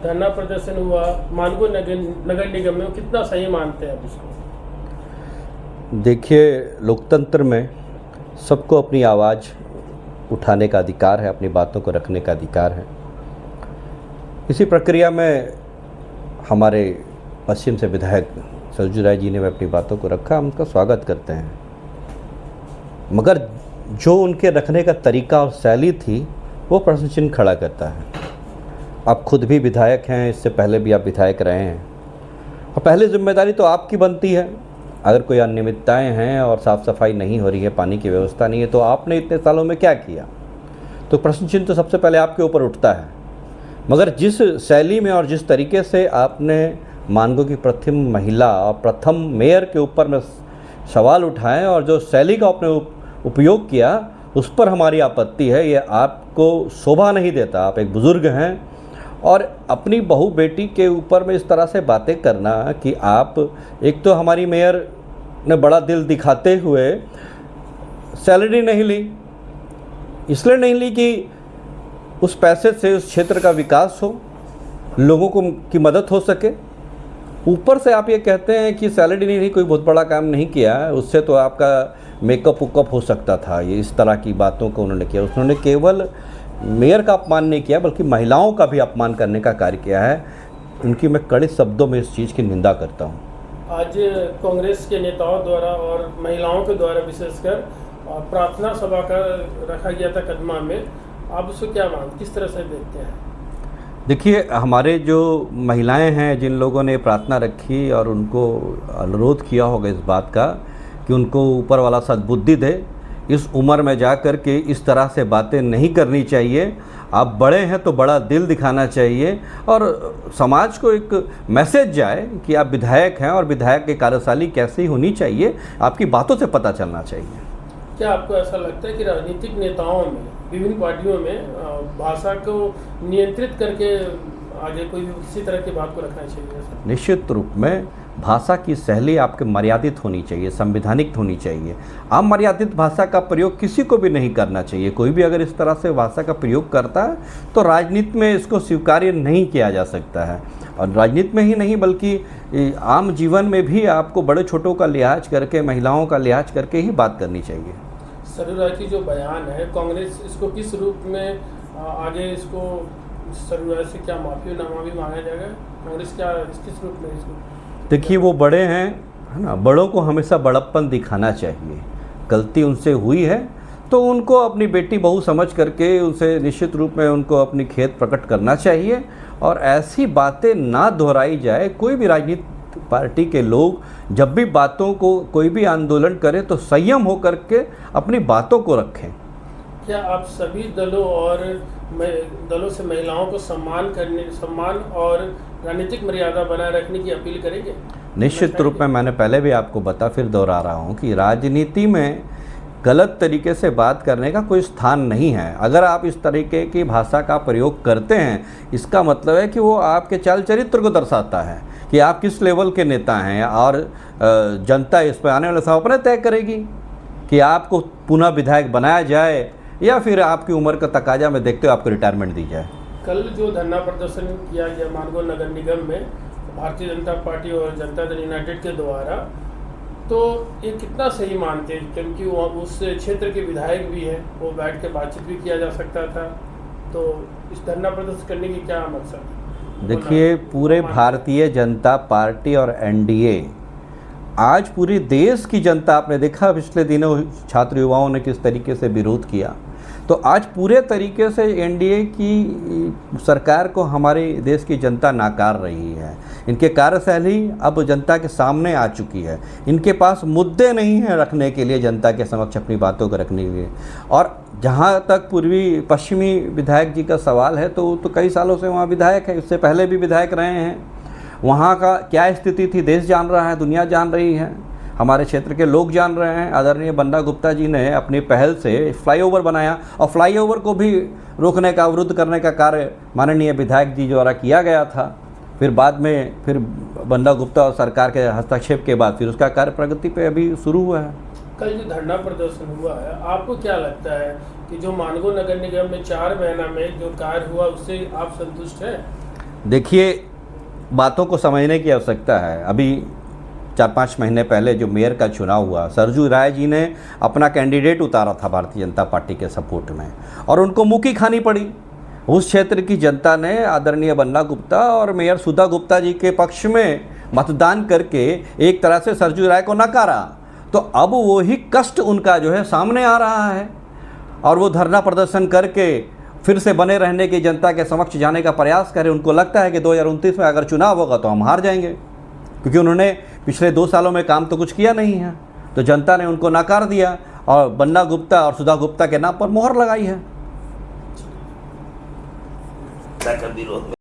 धरना प्रदर्शन हुआ मानगो नगर निगम में, वो कितना सही मानते हैं आप इसको? देखिए, लोकतंत्र में सबको अपनी आवाज़ उठाने का अधिकार है, अपनी बातों को रखने का अधिकार है। इसी प्रक्रिया में हमारे पश्चिम से विधायक सरजू राय जी ने अपनी बातों को रखा, हम उनका स्वागत करते हैं। मगर जो उनके रखने का तरीका और शैली थी वो प्रश्न चिन्ह खड़ा करता है। आप खुद भी विधायक हैं, इससे पहले भी आप विधायक रहे हैं, और पहली जिम्मेदारी तो आपकी बनती है। अगर कोई अनियमितताएं हैं और साफ़ सफाई नहीं हो रही है, पानी की व्यवस्था नहीं है, तो आपने इतने सालों में क्या किया? तो प्रश्न चिन्ह तो सबसे पहले आपके ऊपर उठता है। मगर जिस शैली में और जिस तरीके से आपने मानगो की प्रथम महिला और प्रथम मेयर के ऊपर में सवाल उठाएं और जो शैली का आपने उपयोग किया, उस पर हमारी आपत्ति है। ये आपको शोभा नहीं देता। आप एक बुज़ुर्ग हैं और अपनी बहू बेटी के ऊपर में इस तरह से बातें करना कि आप, एक तो हमारी मेयर ने बड़ा दिल दिखाते हुए सैलरी नहीं ली, इसलिए नहीं ली कि उस पैसे से उस क्षेत्र का विकास हो, लोगों को की मदद हो सके। ऊपर से आप ये कहते हैं कि सैलरी नहीं ली, कोई बहुत बड़ा काम नहीं किया, उससे तो आपका मेकअप उकअप हो सकता था। ये इस तरह की बातों को उन्होंने किया। उन्होंने केवल मेयर का अपमान नहीं किया, बल्कि महिलाओं का भी अपमान करने का कार्य किया है। उनकी मैं कड़े शब्दों में इस चीज़ की निंदा करता हूँ। आज कांग्रेस के नेताओं द्वारा और महिलाओं के द्वारा विशेषकर प्रार्थना सभा का रखा गया था कदमा में, आप उसको क्या मानते, किस तरह से देखते हैं? देखिए, हमारे जो महिलाएं हैं, जिन लोगों ने प्रार्थना रखी और उनको अनुरोध किया होगा इस बात का कि उनको ऊपर वाला सद्बुद्धि दे, इस उम्र में जा कर के इस तरह से बातें नहीं करनी चाहिए। आप बड़े हैं तो बड़ा दिल दिखाना चाहिए और समाज को एक मैसेज जाए कि आप विधायक हैं और विधायक की कार्यशैली कैसी होनी चाहिए, आपकी बातों से पता चलना चाहिए। क्या आपको ऐसा लगता है कि राजनीतिक नेताओं में, विभिन्न पार्टियों में भाषा को नियंत्रित करके आगे कोई भी किसी तरह की बात को रखना चाहिए? निश्चित रूप में भाषा की शैली आपके मर्यादित होनी चाहिए, संवैधानिक होनी चाहिए। अमर्यादित भाषा का प्रयोग किसी को भी नहीं करना चाहिए। कोई भी अगर इस तरह से भाषा का प्रयोग करता है तो राजनीति में इसको स्वीकार्य नहीं किया जा सकता है। और राजनीति में ही नहीं बल्कि आम जीवन में भी आपको बड़े छोटों का लिहाज करके, महिलाओं का लिहाज करके ही बात करनी चाहिए। सरजू राय की जो बयान है, कांग्रेस इसको किस रूप में आगे, इसको सरजू राय से क्या माफीनामा भी मांगा जाएगा? कांग्रेस क्या किस रूप में इसको? देखिए, वो बड़े हैं, है ना, बड़ों को हमेशा बड़प्पन दिखाना चाहिए। गलती उनसे हुई है तो उनको अपनी बेटी बहू समझ करके उनसे निश्चित रूप में उनको अपनी खेद प्रकट करना चाहिए और ऐसी बातें ना दोहराई जाए। कोई भी राजनीतिक पार्टी के लोग जब भी बातों को, कोई भी आंदोलन करें तो संयम हो करके अपनी बातों को रखें। क्या आप सभी दलों से महिलाओं को सम्मान और राजनीतिक मर्यादा बनाए रखने की अपील करेंगे? निश्चित रूप में मैंने पहले भी आपको बता, फिर दोहरा रहा हूँ कि राजनीति में गलत तरीके से बात करने का कोई स्थान नहीं है। अगर आप इस तरीके की भाषा का प्रयोग करते हैं, इसका मतलब है कि वो आपके चाल चरित्र को दर्शाता है कि आप किस लेवल के नेता हैं। और जनता इस पर आने वाले समय अपने तय करेगी कि आपको पुनः विधायक बनाया जाए या फिर आपकी उम्र का तकाजा में देखते हुए आपको रिटायरमेंट दी जाए। कल जो धरना प्रदर्शन किया गया मानगो नगर निगम में भारतीय जनता पार्टी और जनता दल यूनाइटेड के द्वारा, तो ये कितना सही मानते हैं? क्योंकि वो उस क्षेत्र के विधायक भी हैं, वो बैठ के बातचीत भी किया जा सकता था, तो इस धरना प्रदर्शन करने की क्या मकसद? देखिए, पूरे भारतीय जनता पार्टी और एनडीए, आज पूरे देश की जनता, आपने देखा पिछले दिनों छात्र युवाओं ने किस तरीके से विरोध किया, तो आज पूरे तरीके से एनडीए की सरकार को हमारे देश की जनता नाकार रही है। इनके कार्यशैली अब जनता के सामने आ चुकी है। इनके पास मुद्दे नहीं हैं रखने के लिए, जनता के समक्ष अपनी बातों को रखने के लिए। और जहाँ तक पूर्वी पश्चिमी विधायक जी का सवाल है, तो कई सालों से वहाँ विधायक है, इससे पहले भी विधायक रहे हैं। वहाँ का क्या स्थिति थी देश जान रहा है, दुनिया जान रही है, हमारे क्षेत्र के लोग जान रहे हैं। आदरणीय बंडा गुप्ता जी ने अपनी पहल से फ्लाईओवर बनाया और फ्लाईओवर को भी रोकने का, अवरुद्ध करने का कार्य माननीय विधायक जी द्वारा किया गया था। फिर बाद में फिर बंडा गुप्ता और सरकार के हस्तक्षेप के बाद फिर उसका कार्य प्रगति पे अभी शुरू हुआ है। कल जो धरना प्रदर्शन हुआ है, आपको क्या लगता है कि जो मानगो नगर निगम में 4 महीना में जो कार्य हुआ उससे आप संतुष्ट हैं? देखिए, बातों को समझने की आवश्यकता है। अभी 4-5 महीने पहले जो मेयर का चुनाव हुआ, सरजू राय जी ने अपना कैंडिडेट उतारा था भारतीय जनता पार्टी के सपोर्ट में, और उनको मुँह खानी पड़ी। उस क्षेत्र की जनता ने आदरणीय बन्ना गुप्ता और मेयर सुधा गुप्ता जी के पक्ष में मतदान करके एक तरह से सरजू राय को नकारा। तो अब वही कष्ट उनका जो है सामने आ रहा है, और वो धरना प्रदर्शन करके फिर से बने रहने की जनता के समक्ष जाने का प्रयास करें। उनको लगता है कि 2029 में अगर चुनाव होगा तो हम हार जाएंगे, क्योंकि उन्होंने पिछले 2 सालों में काम तो कुछ किया नहीं है। तो जनता ने उनको नकार दिया और बन्ना गुप्ता और सुधा गुप्ता के नाम पर मोहर लगाई है। विरोध